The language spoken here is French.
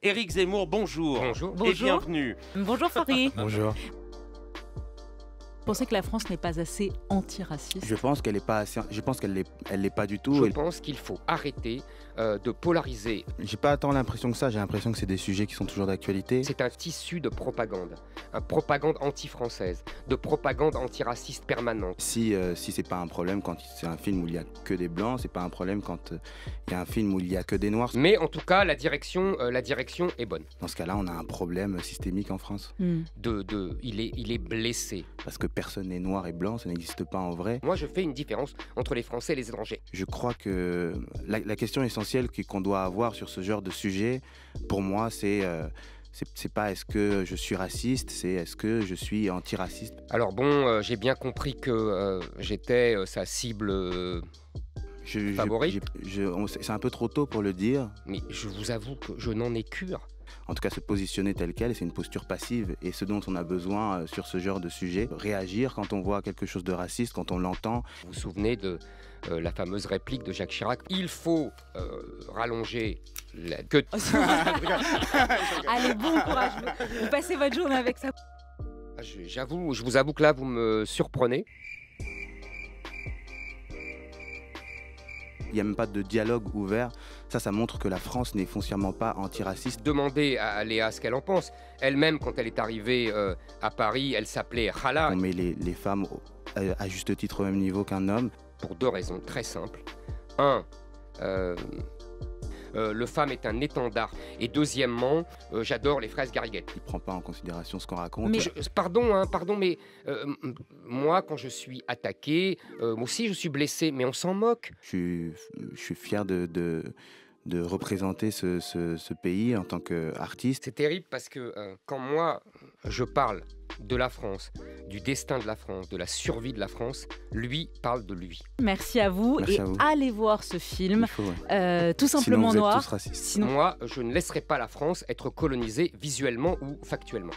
Éric Zemmour, bonjour. Bonjour. Et Bonjour. bienvenue. Bonjour Farid. Bonjour. Vous pensez que la France n'est pas assez antiraciste? Je pense qu'elle n'est pas assez. Je pense qu'elle l'est pas du tout. Je Et pense qu'il faut arrêter de polariser. j'ai pas tant l'impression que ça. J'ai l'impression que c'est des sujets qui sont toujours d'actualité. C'est un tissu de propagande, une propagande anti-française, de propagande antiraciste permanente. Si c'est pas un problème quand c'est un film où il y a que des blancs, c'est pas un problème quand il y a un film où il y a que des noirs. Mais en tout cas, la direction est bonne. Dans ce cas-là, on a un problème systémique en France Il est blessé. parce que personne n'est noir et blanc, ça n'existe pas en vrai. Moi, je fais une différence entre les Français et les étrangers. Je crois que la question essentielle qu'on doit avoir sur ce genre de sujet, pour moi, c'est pas est-ce que je suis raciste, c'est est-ce que je suis antiraciste. Alors bon, j'ai bien compris que j'étais sa cible, favorite. C'est un peu trop tôt pour le dire. Mais je vous avoue que je n'en ai cure. En tout cas, se positionner tel quel, c'est une posture passive. Et ce dont on a besoin sur ce genre de sujet, réagir quand on voit quelque chose de raciste, quand on l'entend. Vous vous souvenez de la fameuse réplique de Jacques Chirac: il faut rallonger la queue. Allez, bon courage. Vous passez votre journée avec ça. Je vous avoue que là, vous me surprenez. Il n'y a même pas de dialogue ouvert. Ça montre que la France n'est foncièrement pas antiraciste. Demandez à Léa ce qu'elle en pense. Elle-même, quand elle est arrivée à Paris, elle s'appelait Hala. On met les femmes à juste titre au même niveau qu'un homme. Pour deux raisons très simples. Un, le femme est un étendard. Et deuxièmement, j'adore les fraises Garriguette. Il ne prend pas en considération ce qu'on raconte. Mais Pardon, mais moi, quand je suis attaqué, moi aussi je suis blessé, mais on s'en moque. Je suis fier de représenter ce pays en tant qu'artiste. C'est terrible parce que quand moi, je parle de la France, du destin de la France, de la survie de la France, lui parle de lui. Merci à vous. Merci et à vous. allez voir ce film, Il faut, ouais. tout simplement Sinon, vous êtes noir. tous racistes. Sinon, Moi, je ne laisserai pas la France être colonisée visuellement ou factuellement.